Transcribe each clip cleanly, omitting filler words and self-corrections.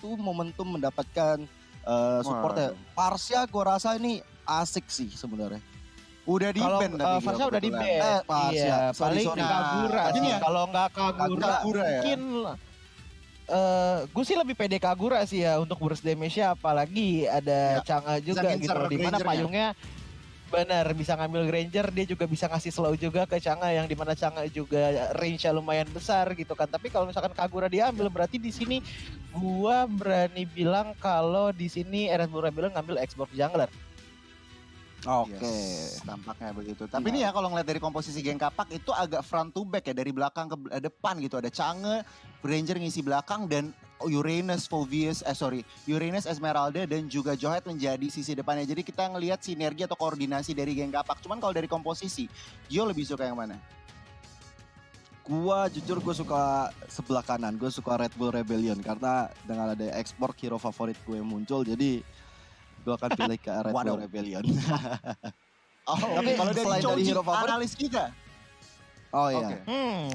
satu momentum mendapatkan supportnya. Parsia gue rasa ini asik sih sebenarnya. Udah di ban tapi Farsha udah di ban. Iya, paling Kagura sih. Kalau nggak Kagura mungkin gue sih lebih pede Kagura sih ya untuk burst damage-nya, apalagi ada Chang'e juga gitu, di mana payungnya benar bisa ngambil Granger, dia juga bisa ngasih slow juga ke Chang'e, yang dimana Chang'e juga range-nya lumayan besar gitu kan. Tapi kalau misalkan Kagura diambil, berarti di sini gua berani bilang kalau di sini Red Bull Rebellion ngambil Xbox Jungler. Oke, tampaknya begitu. Tapi ini ya kalau ngeliat dari komposisi geng Kapak itu agak front to back ya, dari belakang ke depan gitu. Ada Chang'e, Granger ngisi belakang, dan Uranus, Uranus, Esmeralda, dan juga Johet menjadi sisi depannya. Jadi kita ngelihat sinergi atau koordinasi dari geng Kapak. Cuman kalau dari komposisi, Gio lebih suka yang mana? Gua jujur gue suka sebelah kanan, gue suka Red Bull Rebellion karena dengan ada ekspor hero favorit gue yang muncul, jadi gue akan pilih ke Red Bull Rebellion. Tapi kalau dari hero favorit, analis kita. Oh iya.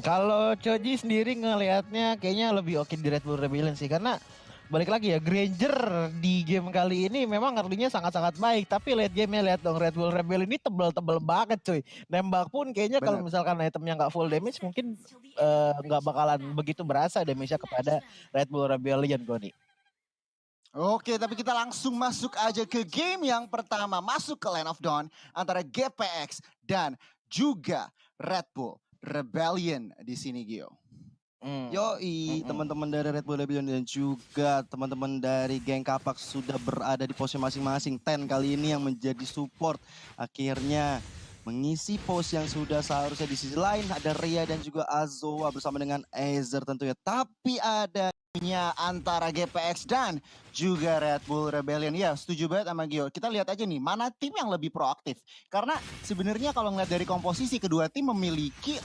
Kalau Choji sendiri ngelihatnya kayaknya lebih oke di Red Bull Rebellion sih, karena balik lagi ya, Granger di game kali ini memang early-nya sangat-sangat baik, tapi late game-nya lihat dong, Red Bull Rebellion ini tebel-tebel banget cuy. Nembak pun kayaknya kalau misalkan itemnya nggak full damage mungkin nggak bakalan begitu berasa damage-nya kepada Red Bull Rebellion Goni. Oke, tapi kita langsung masuk aja ke game yang pertama, masuk ke Land of Dawn antara GPX dan juga Red Bull Rebellion di sini, Gio. Yoi, teman-teman dari Red Bull Rebellion dan juga teman-teman dari geng Kapak sudah berada di posisi masing-masing. Ten kali ini yang menjadi support akhirnya mengisi pos yang sudah seharusnya di sisi lain. Ada Rhea dan juga Azoa bersama dengan Aether tentunya. Tapi ada antara GPX dan juga Red Bull Rebellion. Ya, setuju banget sama Gio. Kita lihat aja nih, mana tim yang lebih proaktif. Karena sebenarnya kalau ngeliat dari komposisi, kedua tim memiliki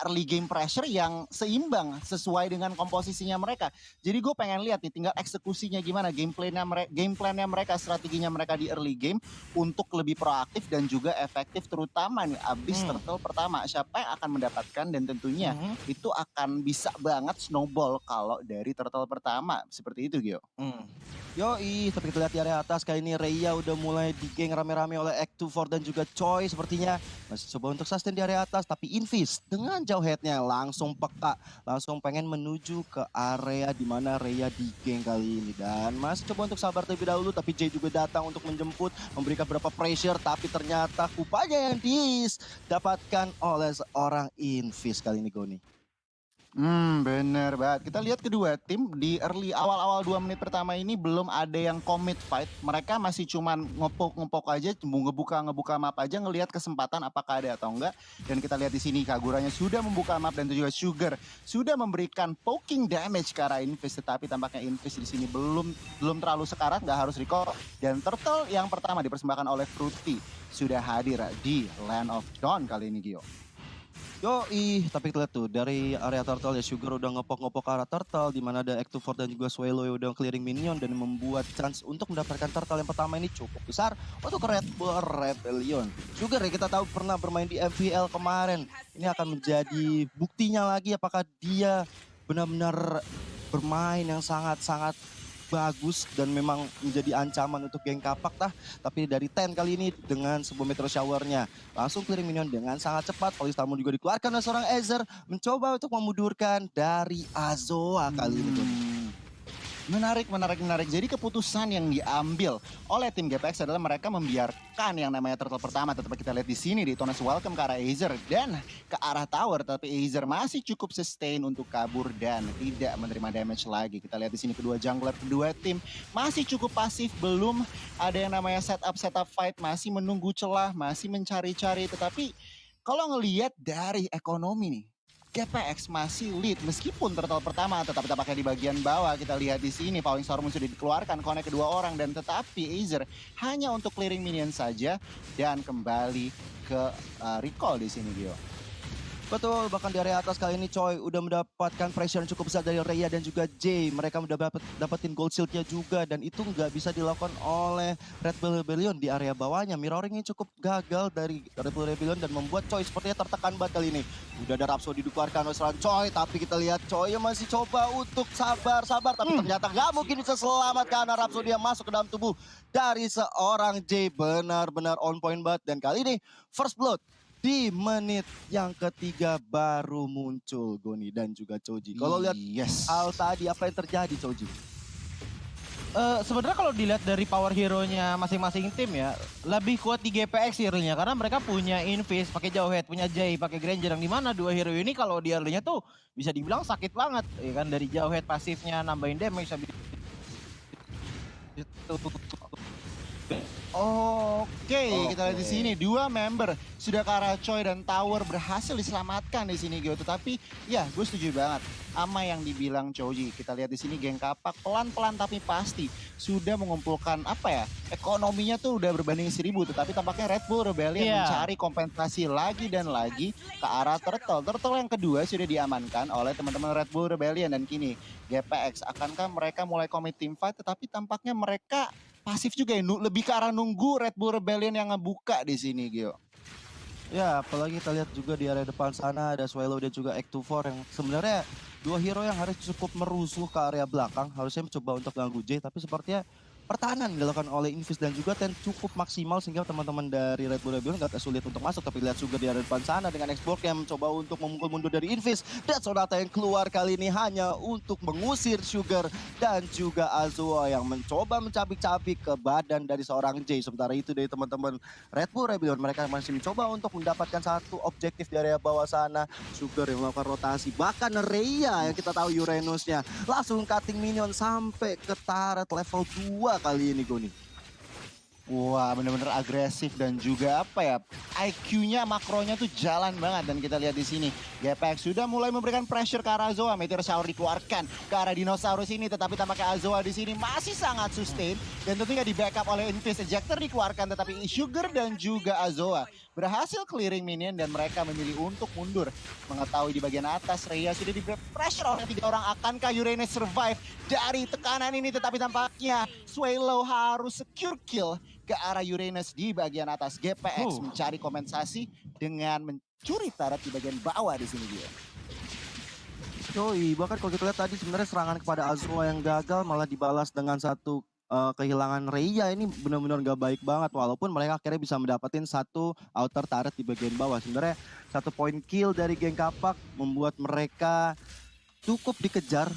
early game pressure yang seimbang sesuai dengan komposisinya mereka. Jadi gue pengen lihat nih, tinggal eksekusinya gimana, game plan-nya mereka, strateginya mereka di early game untuk lebih proaktif dan juga efektif, terutama nih abis turtle pertama. Siapa yang akan mendapatkan, dan tentunya itu akan bisa banget snowball kalau dari turtle pertama. Seperti itu, Gio. Yoi, tapi kita lihat di area atas kali ini Rhea udah mulai digeng rame-rame oleh X24 dan juga Choi sepertinya. Masih coba untuk sustain di area atas, tapi Invis dengan jauh headnya langsung peka, langsung pengen menuju ke area di mana Rhea digeng kali ini. Dan masih coba untuk sabar terlebih dahulu, tapi Jay juga datang untuk menjemput, memberikan beberapa pressure, tapi ternyata kupanya yang didapatkan oleh seorang Invis kali ini, Goni. Bener banget. Kita lihat kedua tim di early awal-awal 2 menit pertama ini belum ada yang commit fight. Mereka masih cuman ngepok aja, ngebuka map aja, ngelihat kesempatan apakah ada atau enggak. Dan kita lihat di sini Kaguranya sudah membuka map dan juga Sugar sudah memberikan poking damage ke arah Invis, tetapi tampaknya Invis di sini belum terlalu sekarat, nggak harus recall. Dan turtle yang pertama dipersembahkan oleh Fruity sudah hadir di Land of Dawn kali ini, Gio. Yoi, tapi kita lihat tuh dari area turtle ya, Sugar udah ngepok ke arah turtle, di mana ada X24 dan juga Swallow yang udah clearing minion dan membuat chance untuk mendapatkan turtle yang pertama ini cukup besar untuk Red Bull Rebellion. Sugar ya, kita tahu pernah bermain di MPL kemarin, ini akan menjadi buktinya lagi apakah dia benar-benar bermain yang sangat-sangat bagus dan memang menjadi ancaman untuk geng Kapak tapi dari Ten kali ini dengan sebuah meteor showernya langsung clearing minion dengan sangat cepat. Polistamon juga dikeluarkan oleh seorang Aether mencoba untuk memundurkan dari Azoa kali ini. Menarik. Jadi keputusan yang diambil oleh tim GPX adalah mereka membiarkan yang namanya turtle pertama. Tetap kita lihat di sini di Tones welcome ke arah Aether dan ke arah tower, tapi Aether masih cukup sustain untuk kabur dan tidak menerima damage lagi. Kita lihat di sini kedua jungler kedua tim masih cukup pasif, belum ada yang namanya setup fight, masih menunggu celah, masih mencari-cari. Tetapi kalau ngelihat dari ekonomi nih, GPX masih lead meskipun turtle pertama, tetapi tampaknya di bagian bawah kita lihat di sini Falling Storm sudah dikeluarkan, connect kedua orang, dan tetapi Aether hanya untuk clearing minion saja dan kembali ke recall di sini, Gio. Betul, bahkan di area atas kali ini Choi udah mendapatkan pressure yang cukup besar dari Rhea dan juga Jay. Mereka udah dapetin gold shieldnya juga dan itu nggak bisa dilakukan oleh Red Bull Rebellion di area bawahnya. Mirroringnya cukup gagal dari Red Bull Rebellion dan membuat Choi sepertinya tertekan banget kali ini. Udah ada Rhapsody dikeluarkan oleh seorang Choi, tapi kita lihat Choi masih coba untuk sabar-sabar. Tapi ternyata nggak mungkin bisa selamat karena Rhapsody yang masuk ke dalam tubuh dari seorang Jay. Benar-benar on point banget dan kali ini first blood. Di menit yang ketiga baru muncul Goni dan juga Choji. Kalau lihat hal tadi apa yang terjadi Choji? Sebenarnya kalau dilihat dari power hero-nya masing-masing tim ya, lebih kuat di GPX hero-nya karena mereka punya Invis, pakai Jawhead, punya Jay, pakai Granger yang dimana dua hero ini kalau di early-nya tuh bisa dibilang sakit banget ya kan, dari Jawhead pasifnya nambahin damage habis itu. Oke, kita lihat di sini dua member sudah ke arah Choi dan Tower berhasil diselamatkan di sini Gio. Tetapi ya, gue setuju banget sama yang dibilang Choji. Kita lihat di sini geng Kapak pelan-pelan tapi pasti sudah mengumpulkan apa ya, ekonominya tuh udah berbanding 1000. Tetapi tampaknya Red Bull Rebellion mencari kompensasi lagi dan lagi ke arah Turtle. Turtle yang kedua sudah diamankan oleh teman-teman Red Bull Rebellion dan kini GPX akankah mereka mulai commit team fight? Tetapi tampaknya mereka pasif juga ya, lebih ke arah nunggu Red Bull Rebellion yang ngebuka di sini, Gio. Ya, apalagi kita lihat juga di area depan sana ada Swallow dan juga X24 yang sebenarnya dua hero yang harus cukup merusuh ke area belakang. Harusnya mencoba untuk ganggu Jay, tapi sepertinya pertahanan dilakukan oleh Invis dan juga Ten cukup maksimal sehingga teman-teman dari Red Bull Rebellion gak sulit untuk masuk. Tapi lihat juga di area depan sana dengan Xbox yang mencoba untuk memukul mundur dari Invis. Dan Sonata yang keluar kali ini hanya untuk mengusir Sugar dan juga Azua yang mencoba mencabik-cabik ke badan dari seorang Jay. Sementara itu dari teman-teman Red Bull Rebellion mereka masih mencoba untuk mendapatkan satu objektif di area bawah sana. Sugar yang melakukan rotasi. Bahkan Rhea yang kita tahu Uranusnya langsung cutting minion sampai ke turret level 2 kali ini Goni. Wah, benar-benar agresif dan juga apa ya, IQ-nya makronya tuh jalan banget. Dan kita lihat di sini GPX sudah mulai memberikan pressure ke arah Zoa. Meteor Shower dikeluarkan ke arah dinosaurus ini, tetapi tampaknya Azoa di sini masih sangat sustain dan tentunya di backup oleh Invis. Ejector dikeluarkan, tetapi Sugar dan juga Azoa berhasil clearing minion dan mereka memilih untuk mundur. Mengetahui di bagian atas Rhea sudah di pressure oleh 3 orang. Akankah Uranus survive dari tekanan ini? Tetapi tampaknya Swallow harus secure kill ke arah Uranus di bagian atas. GPX mencari kompensasi dengan mencuri turret di bagian bawah di sini dia. Yoi, bahkan kalau kita lihat tadi sebenarnya serangan kepada Azura yang gagal malah dibalas dengan satu kehilangan Rhea. Ini benar-benar gak baik banget walaupun mereka akhirnya bisa mendapatkan satu outer turret di bagian bawah. Sebenarnya 1 point kill dari geng Kapak membuat mereka cukup dikejar.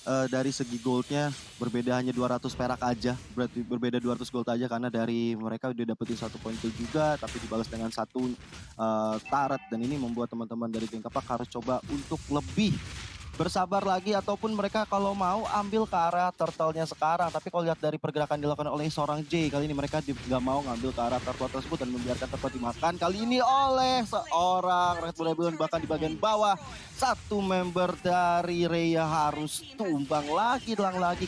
Dari segi goldnya berbeda hanya 200 perak aja, berarti berbeda 200 gold aja karena dari mereka udah dapetin 1 poin kill juga tapi dibalas dengan 1 turret dan ini membuat teman-teman dari geng Kapak harus coba untuk lebih bersabar lagi ataupun mereka kalau mau ambil ke arah turtle-nya sekarang. Tapi kalau lihat dari pergerakan dilakukan oleh seorang Jay, kali ini mereka nggak mau ngambil ke arah turtle tersebut dan membiarkan turtle dimakan kali ini oleh seorang Red Bull Rebellion. Bahkan di bagian bawah satu member dari Rhea harus tumbang lagi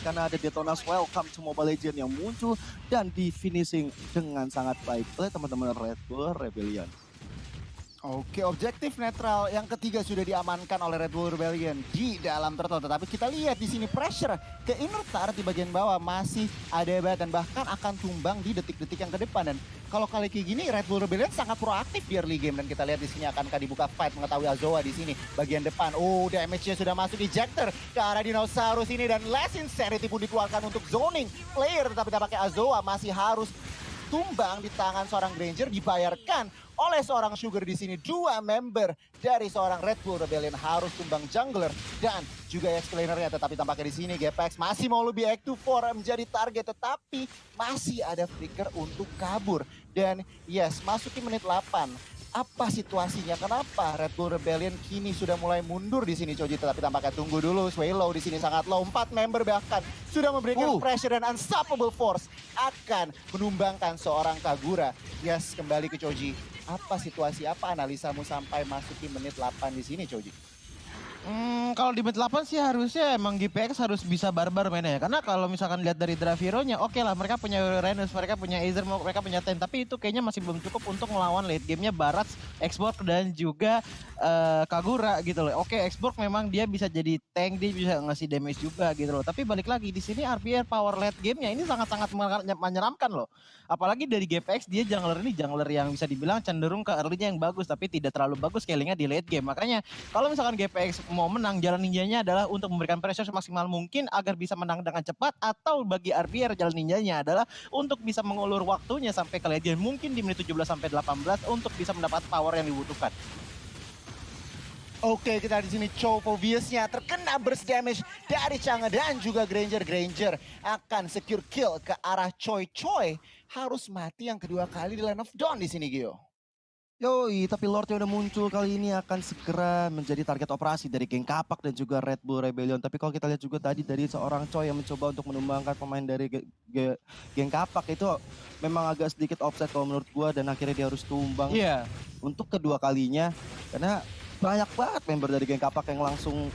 karena ada Detonas Welcome to Mobile Legends yang muncul dan di finishing dengan sangat baik oleh teman-teman Red Bull Rebellion. Oke, objektif netral yang ketiga sudah diamankan oleh Red Bull Rebellion di dalam turtle. Tetapi kita lihat di sini pressure ke inner turret di bagian bawah masih ada banget dan bahkan akan tumbang di detik-detik yang ke depan. Dan kalau kali kayak gini Red Bull Rebellion sangat proaktif di early game dan kita lihat di sini akankah dibuka fight mengetahui Azoa di sini bagian depan. Oh, damage-nya sudah masuk ejector ke arah dinosaurus ini dan Last Sincerity pun dikeluarkan untuk zoning player, tetapi tampaknya Azoa masih harus tumbang di tangan seorang Granger, dibayarkan oleh seorang Sugar di sini. 2 member dari seorang Red Bull Rebellion harus tumbang jungler dan juga explainernya. Tetapi tampaknya di sini GPX masih mau lebih X24 menjadi target, tetapi masih ada flicker untuk kabur. Dan yes, masuki menit 8. Apa situasinya? Kenapa Red Bull Rebellion kini sudah mulai mundur di sini, Choji? Tetapi tampaknya tunggu dulu, Swallow di sini sangat low. 4 member bahkan sudah memberikan pressure dan unstoppable force akan menumbangkan seorang Kagura. Yes, kembali ke Choji. Apa situasi, apa analisamu sampai masuki menit 8 di sini, Choji? Kalau di mid 8 sih harusnya emang GPX harus bisa barbar mainnya ya. Karena kalau misalkan lihat dari draft hero-nya, oke lah mereka punya Renus, mereka punya Aether, mereka punya Ten. Tapi itu kayaknya masih belum cukup untuk melawan late game-nya Barats, Xborg dan juga Kagura gitu loh. Oke, Xborg memang dia bisa jadi tank, dia bisa ngasih damage juga gitu loh. Tapi balik lagi di sini RBR power late game-nya ini sangat-sangat menyeramkan loh. Apalagi dari GPX dia jungler ini jungler yang bisa dibilang cenderung ke early-nya yang bagus tapi tidak terlalu bagus scalingnya di late game. Makanya kalau misalkan GPX mau menang, jalan ninjanya adalah untuk memberikan pressure semaksimal mungkin agar bisa menang dengan cepat, atau bagi RBR jalan ninjanya adalah untuk bisa mengulur waktunya sampai ke legend mungkin di menit 17 sampai 18 untuk bisa mendapat power yang dibutuhkan. Oke, kita di sini Chopovius-nya terkena burst damage dari Chang'e dan juga Granger. Granger akan secure kill ke arah Choi. Choi harus mati yang kedua kali di Land of Dawn di sini, Gio. Yoi, tapi Lord yang udah muncul kali ini akan segera menjadi target operasi dari geng Kapak dan juga Red Bull Rebellion. Tapi kalau kita lihat juga tadi dari seorang Choi yang mencoba untuk menumbangkan pemain dari geng Kapak itu memang agak sedikit offset kalau menurut gua, dan akhirnya dia harus tumbang untuk kedua kalinya. Karena banyak banget member dari geng Kapak yang langsung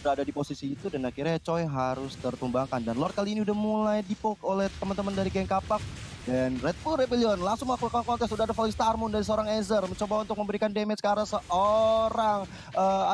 berada di posisi itu, dan akhirnya Choi harus tertumbangkan. Dan Lord kali ini udah mulai dipoke oleh teman-teman dari geng Kapak. Dan Red Bull Rebellion langsung melakukan kontes. Sudah ada Volley Star Moon dari seorang Aether mencoba untuk memberikan damage ke arah seorang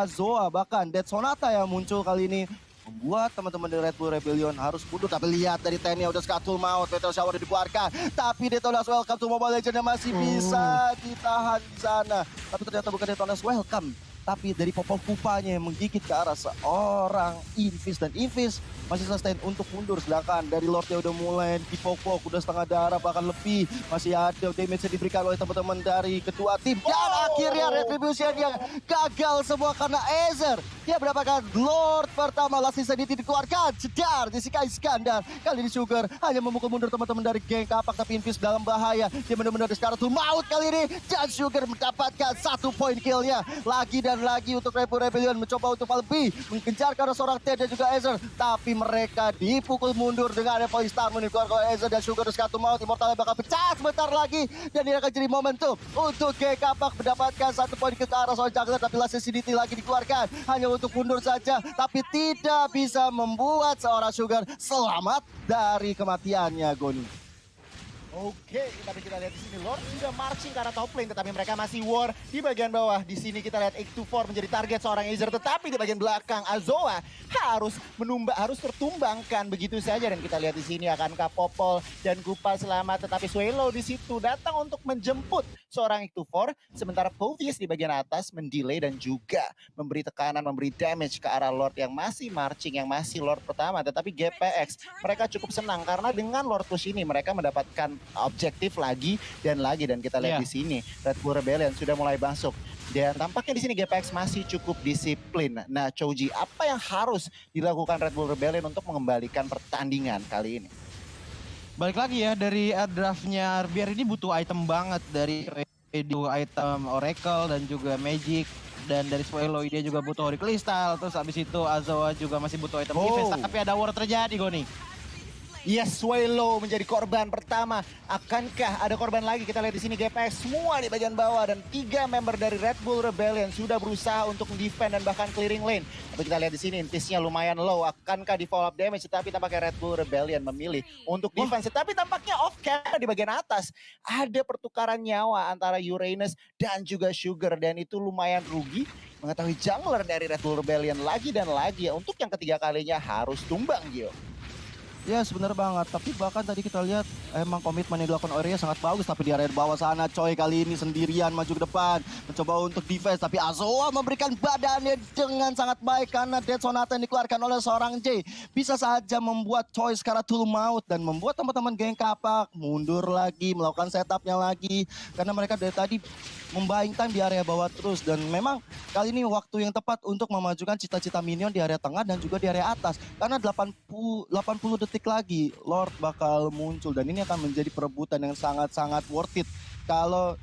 Azoa. Bahkan Dead Sonata yang muncul kali ini membuat teman-teman dari Red Bull Rebellion harus mundur. Tapi lihat dari Ten-nya udah Skatul maut, Meteor Shower dikeluarkan. Tapi Detonas Welcome to Mobile Legends yang masih bisa ditahan di sana. Tapi ternyata bukan Detonas Welcome, tapi dari Popol Kupanya yang menggigit ke arah seorang Invis, dan Invis masih sustain untuk mundur. Sedangkan dari Lordnya udah mulai dipopok, udah setengah darah bahkan lebih. Masih ada damage yang diberikan oleh teman-teman dari kedua tim. Dan akhirnya Retribution yang gagal semua karena Aether. Dia mendapatkan Lord pertama, Last Insanity dikeluarkan. Jedar, Jessica Iskandar. Kali ini Sugar hanya memukul mundur teman-teman dari geng Kapak, tapi Invis dalam bahaya. Dia benar-benar sekarang tuh maut kali ini. Dan Sugar mendapatkan 1 poin killnya. Lagi dan lagi untuk Red Bull Rebellion mencoba untuk lebih mengejar ke arah seorang Ted dan juga Aether. Tapi mereka dipukul mundur dengan ada Volley Star menikeluarkan oleh Aether dan Sugar Skatul maut. Immortalnya bakal pecah sebentar lagi. Dan ini akan jadi momentum untuk geng Kapak mendapatkan 1 poin ke arah seorang jungler. Tapi Last Insanity lagi dikeluarkan hanya untuk mundur saja, tapi tidak bisa membuat seorang Sugar selamat dari kematiannya, Goni. Oke, tapi kita lihat di sini Lord sudah marching ke arah top lane, tetapi mereka masih war di bagian bawah. Di sini kita lihat X24 menjadi target seorang Aether, tetapi di bagian belakang Azoa harus tertumbangkan begitu saja. Dan kita lihat di sini akankah Popol dan Kupa selamat, tetapi Swelo di situ datang untuk menjemput seorang X24, sementara Povius di bagian atas mendelay dan juga memberi tekanan, memberi damage ke arah Lord yang masih marching, yang masih Lord pertama. Tetapi GPX mereka cukup senang karena dengan Lord push ini mereka mendapatkan objektif lagi dan lagi. Dan kita lihat di sini Red Bull Rebellion sudah mulai masuk. Dan tampaknya di sini GPX masih cukup disiplin. Nah, Choji, apa yang harus dilakukan Red Bull Rebellion untuk mengembalikan pertandingan kali ini? Balik lagi ya, dari draftnya RBR ini butuh item banget. Dari item Oracle dan juga Magic. Dan dari Swelo dia juga butuh Holy Crystal. Terus abis itu Azoa juga masih butuh item defense. Tapi ada war terjadi, Goni. Yes, Swelo menjadi korban pertama. Akankah ada korban lagi? Kita lihat di sini GPX semua di bagian bawah, dan 3 member dari Red Bull Rebellion sudah berusaha untuk defend dan bahkan clearing lane. Tapi kita lihat di sini Invisnya lumayan low. Akankah di follow up damage? Tetapi tampaknya Red Bull Rebellion memilih untuk defense. Tapi tampaknya off camera di bagian atas ada pertukaran nyawa antara Uranus dan juga Sugar, dan itu lumayan rugi. Mengetahui jungler dari Red Bull Rebellion lagi dan lagi ya, untuk yang ketiga kalinya harus tumbang, Gio. Ya sebenar banget, tapi bahkan tadi kita lihat emang komitmen yang dilakukan Aurea sangat bagus. Tapi di area bawah sana Choi kali ini sendirian maju ke depan, mencoba untuk defense. Tapi Azoa memberikan badannya dengan sangat baik karena Dead Sonata yang dikeluarkan oleh seorang J. Bisa saja membuat Choi sekarang full maut dan membuat teman-teman geng Kapak mundur lagi, melakukan setupnya lagi. Karena mereka dari tadi membuying time di area bawah terus, dan memang kali ini waktu yang tepat untuk memajukan cita-cita minion di area tengah dan juga di area atas, karena 80 detik lagi Lord bakal muncul, dan ini akan menjadi perebutan yang sangat-sangat worth it kalau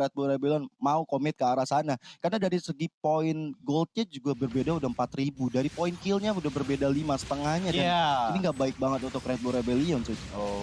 Red Bull Rebellion mau komit ke arah sana. Karena dari segi poin goldnya juga berbeda udah 4.000. Dari poin killnya udah berbeda 5,5-nya. Dan ini nggak baik banget untuk Red Bull Rebellion.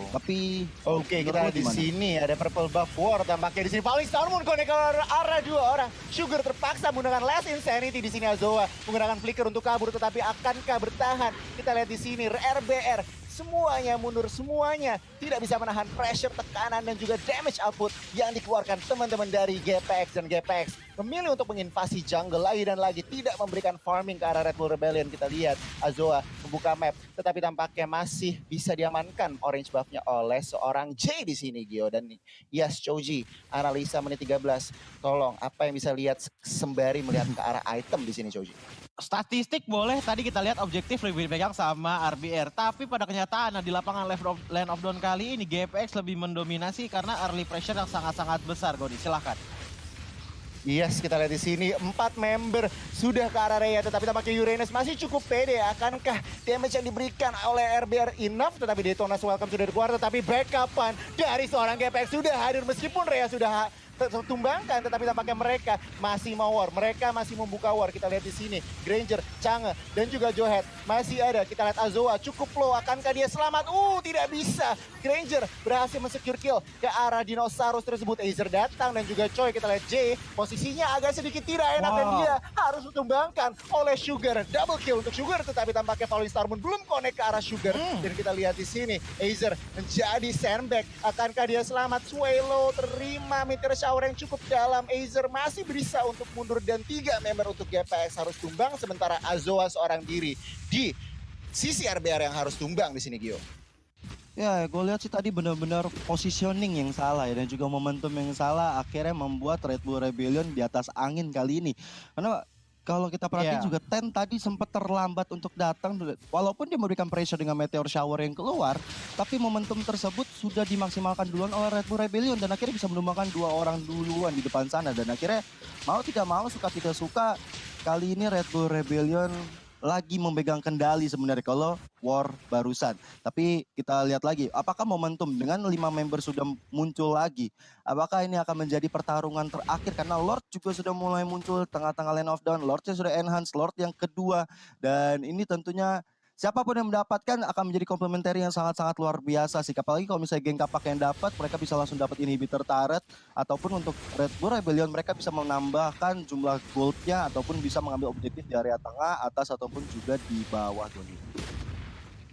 Tapi oke, kita di sini ada Purple Buff War tampaknya di sini. Falling Storm connect ke arah dua orang. Sugar terpaksa menggunakan Last Insanity di sini. Azoa menggunakan flicker untuk kabur, tetapi akankah bertahan? Kita lihat di sini RBR semuanya mundur, semuanya tidak bisa menahan pressure, tekanan, dan juga damage output yang dikeluarkan teman-teman dari GPX. Dan GPX memilih untuk menginvasi jungle lagi dan lagi, tidak memberikan farming ke arah Red Bull Rebellion. Kita lihat Azoa membuka map, tetapi tampaknya masih bisa diamankan orange buff-nya oleh seorang J di sini, Gio. Dan yes, Choji, analisa menit 13. Tolong, apa yang bisa lihat sembari melihat ke arah item di sini, Choji? Statistik boleh, tadi kita lihat objektif lebih dipegang sama RBR. Tapi pada kenyataan di lapangan Land of Dawn kali ini GPX lebih mendominasi karena early pressure yang sangat-sangat besar, Goni. Silahkan. Yes, kita lihat di sini 4 member sudah ke arah Rhea, tetapi tampaknya Uranus masih cukup pede. Akankah damage yang diberikan oleh RBR enough? Tetapi Detona's Welcome sudah keluar, tetapi backupan dari seorang GPX sudah hadir meskipun Rhea sudah tertumbangkan, tetapi tampaknya mereka masih mau war, mereka masih membuka war. Kita lihat di sini Granger, Chang'e, dan juga Johead masih ada. Kita lihat Azoa cukup low, akankah dia selamat? Tidak bisa. Granger berhasil mensecure kill ke arah dinosaurus tersebut. Azer datang dan juga Choi. Kita lihat J posisinya agak sedikit tidak enak dan dia harus ditumbangkan oleh Sugar. Double kill untuk Sugar, tetapi tampaknya Falling Star Moon belum connect ke arah Sugar. Dan kita lihat di sini Azer menjadi sandbag. Akankah dia selamat? Swallow terima meteor shower yang cukup dalam. Azer masih bisa untuk mundur dan 3 member untuk GPX harus tumbang, sementara Azoa seorang diri di sisi RBR yang harus tumbang di sini, Gio. Ya, gue lihat sih tadi benar-benar positioning yang salah ya, dan juga momentum yang salah akhirnya membuat Red Bull Rebellion di atas angin kali ini. Karena kalau kita perhatiin juga Ten tadi sempat terlambat untuk datang, walaupun dia memberikan pressure dengan meteor shower yang keluar, tapi momentum tersebut sudah dimaksimalkan duluan oleh Red Bull Rebellion dan akhirnya bisa menumbangkan 2 orang duluan di depan sana. Dan akhirnya mau tidak mau, suka tidak suka, kali ini Red Bull Rebellion lagi memegang kendali sebenarnya kalau war barusan. Tapi kita lihat lagi, apakah momentum dengan 5 member sudah muncul lagi? Apakah ini akan menjadi pertarungan terakhir? Karena Lord juga sudah mulai muncul tengah-tengah Land of Dawn. Lordnya sudah enhance, Lord yang kedua. Dan ini tentunya siapapun yang mendapatkan akan menjadi komplementari yang sangat-sangat luar biasa sih. Apalagi kalau misalnya geng kapak yang dapat, mereka bisa langsung dapat inhibitor turret. Ataupun untuk Red Bull Rebellion mereka bisa menambahkan jumlah goldnya. Ataupun bisa mengambil objektif di area tengah, atas, ataupun juga di bawah.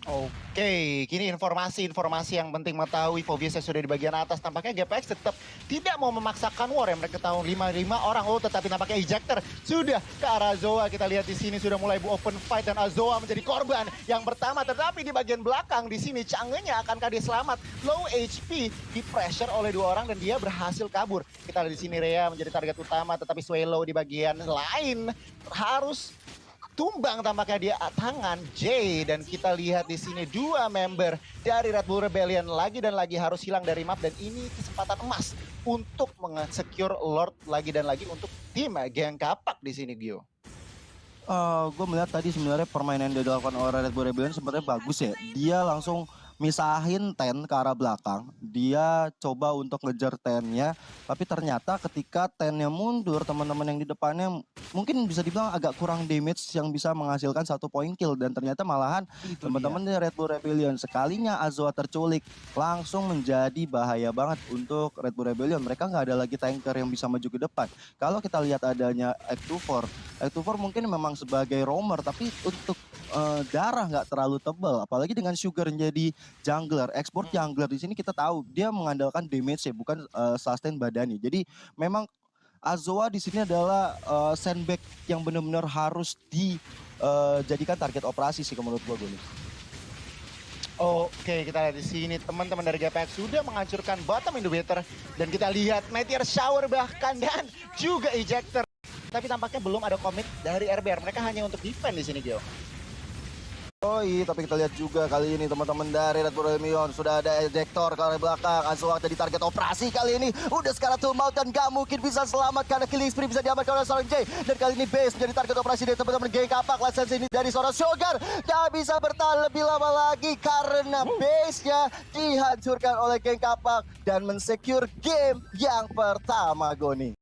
Oke, kini informasi yang penting mengetahui. Fovius sudah di bagian atas. Tampaknya GPX tetap tidak mau memaksakan war yang mereka tahu 5 orang. Tetapi tampaknya ejector sudah ke arah Azoa. Kita lihat di sini sudah mulai open fight dan Azoa menjadi korban yang pertama. Tetapi di bagian belakang di sini Chang'e-nya akankah dia selamat? Low HP di pressure oleh 2 orang dan dia berhasil kabur. Kita lihat di sini Rhea menjadi target utama, tetapi Swallow di bagian lain harus tumbang tampaknya di tangan J. Dan kita lihat di sini 2 member dari Red Bull Rebellion lagi dan lagi harus hilang dari map, dan ini kesempatan emas untuk meng-secure Lord lagi dan lagi untuk tim geng kapak di sini, Gio. Gue melihat tadi sebenarnya permainan yang dilakukan oleh Red Bull Rebellion sebenarnya bagus ya. Dia langsung misahin Ten ke arah belakang, dia coba untuk ngejar Tennya, tapi ternyata ketika Tennya mundur, teman-teman yang di depannya mungkin bisa dibilang agak kurang damage yang bisa menghasilkan 1 point kill, dan ternyata malahan teman-teman di Red Bull Rebellion sekalinya Azoa terculik langsung menjadi bahaya banget untuk Red Bull Rebellion. Mereka nggak ada lagi tanker yang bisa maju ke depan. Kalau kita lihat adanya Act24 mungkin memang sebagai roamer, tapi untuk darah nggak terlalu tebal, apalagi dengan Sugar menjadi jungler, export jungler di sini kita tahu dia mengandalkan damage ya, bukan sustain badani. Jadi memang Azoa di sini adalah sandbag yang benar-benar harus dijadikan target operasi sih menurut gua nih. Oke, kita lihat di sini teman-teman dari GPX sudah menghancurkan bottom inhibitor, dan kita lihat meteor shower bahkan dan juga ejector. Tapi tampaknya belum ada komit dari RBR, mereka hanya untuk defend di sini, Gio. Tapi kita lihat juga kali ini teman-teman dari Red Bull Rebellion sudah ada ejector ke arah belakang. Ansuak jadi target operasi kali ini. Udah sekarang tuh mau dan gak mungkin bisa selamat karena killing spree bisa diamankan oleh seorang Jay. Dan kali ini base menjadi target operasi dari teman-teman geng kapak. License ini dari seorang Shogun. Gak bisa bertahan lebih lama lagi karena base-nya dihancurkan oleh geng kapak dan mensecure game yang pertama, Goni.